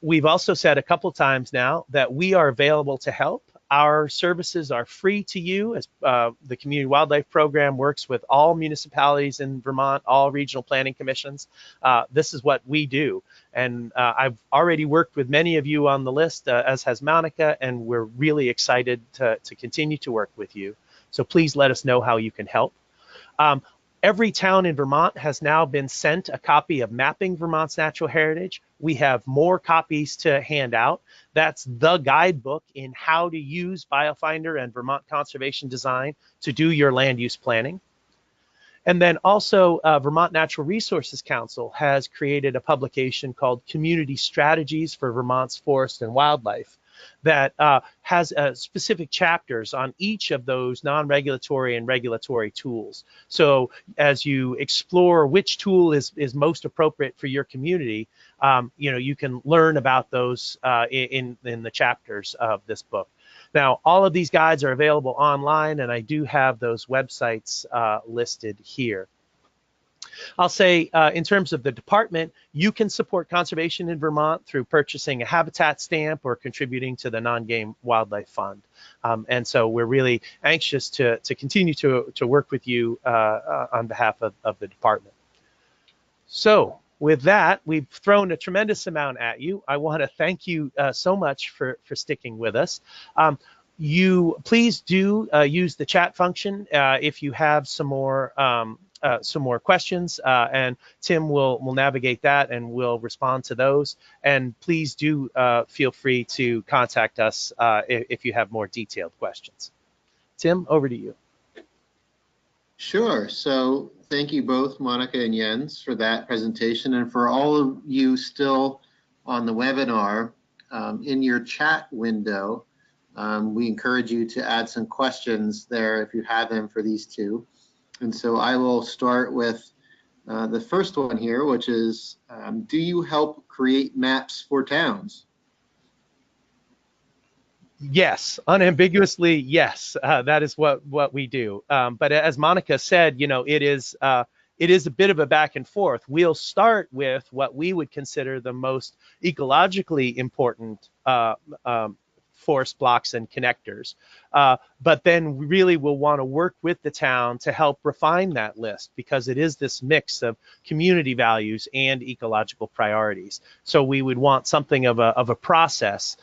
We've also said a couple times now that we are available to help. Our services are free to you, as the Community Wildlife Program works with all municipalities in Vermont, all regional planning commissions. This is what we do. And I've already worked with many of you on the list, as has Monica, and we're really excited to continue to work with you. So please let us know how you can help. Every town in Vermont has now been sent a copy of Mapping Vermont's Natural Heritage. We have more copies to hand out. That's the guidebook in how to use BioFinder and Vermont Conservation Design to do your land use planning. And then also Vermont Natural Resources Council has created a publication called Community Strategies for Vermont's Forest and Wildlife that has specific chapters on each of those non-regulatory and regulatory tools. So as you explore which tool is most appropriate for your community, you can learn about those in the chapters of this book. Now, all of these guides are available online, and I do have those websites listed here. I'll say in terms of the department, you can support conservation in Vermont through purchasing a habitat stamp or contributing to the Non-Game Wildlife Fund. And so we're really anxious to continue to work with you on behalf of the department. So with that, we've thrown a tremendous amount at you. I want to thank you so much for sticking with us. You please do use the chat function if you have some more questions, and Tim will navigate that and will respond to those. And please do feel free to contact us if you have more detailed questions. Tim, over to you. Sure. So thank you both, Monica and Jens, for that presentation. And for all of you still on the webinar, in your chat window, we encourage you to add some questions there if you have them for these two. And so I will start with the first one here, which is, do you help create maps for towns? Yes, unambiguously, yes. That is what we do. But as Monica said, it is a bit of a back and forth. We'll start with what we would consider the most ecologically important forest blocks and connectors. But then we really will want to work with the town to help refine that list, because it is this mix of community values and ecological priorities. So we would want something of a process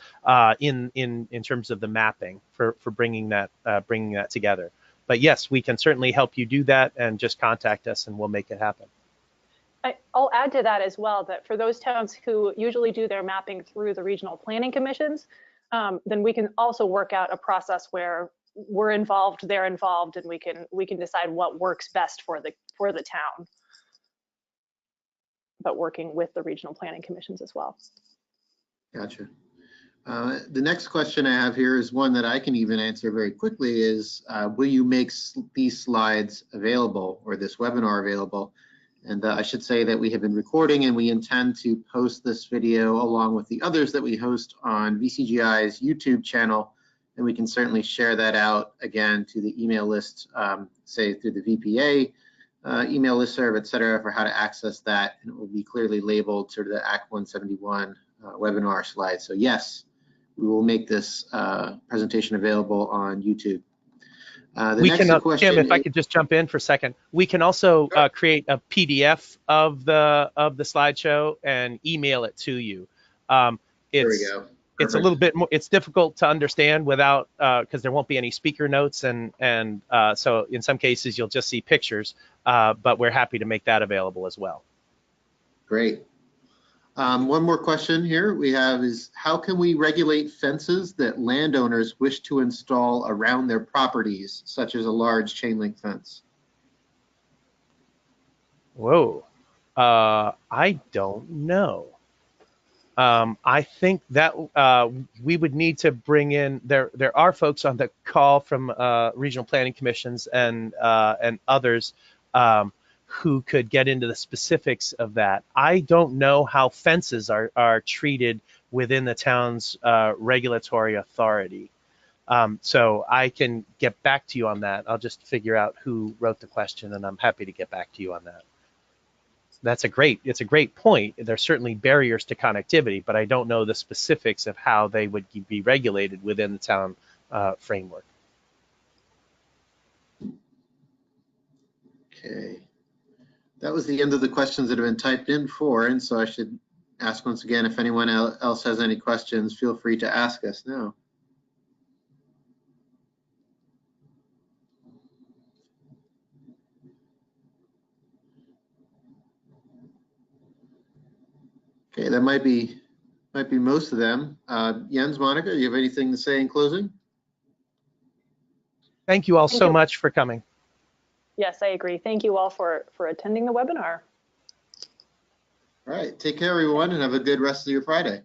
in terms of the mapping for bringing that together. But yes, we can certainly help you do that, and just contact us and we'll make it happen. I'll add to that as well, that for those towns who usually do their mapping through the regional planning commissions, then we can also work out a process where we're involved, they're involved, and we can decide what works best for the town, but working with the regional planning commissions as well. Gotcha. The next question I have here is one that I can even answer very quickly, is will you make these slides available, or this webinar available? And I should say that we have been recording, and we intend to post this video along with the others that we host on VCGI's YouTube channel. And we can certainly share that out again to the email list, say through the VPA email listserv, et cetera, for how to access that. And it will be clearly labeled sort of the Act 171 webinar slide. So yes, we will make this presentation available on YouTube. Tim, if I could just jump in for a second, we can also create a PDF of the slideshow and email it to you. There we go. It's a little bit more, it's difficult to understand without, because there won't be any speaker notes, and so in some cases you'll just see pictures, but we're happy to make that available as well. Great. One more question here we have is, how can we regulate fences that landowners wish to install around their properties, such as a large chain link fence? Whoa. I don't know. I think that we would need to bring in, there are folks on the call from regional planning commissions and others who could get into the specifics of that. I don't know how fences are treated within the town's regulatory authority. So I can get back to you on that. I'll just figure out who wrote the question, and I'm happy to get back to you on that. It's a great point. There's certainly barriers to connectivity, but I don't know the specifics of how they would be regulated within the town framework. Okay. That was the end of the questions that have been typed in for, and so I should ask once again, if anyone else has any questions, feel free to ask us now. Okay, that might be most of them. Jens, Monica, do you have anything to say in closing? Thank you all Thank so you. much for coming. Yes, I agree. Thank you all for attending the webinar. All right, take care everyone and have a good rest of your Friday.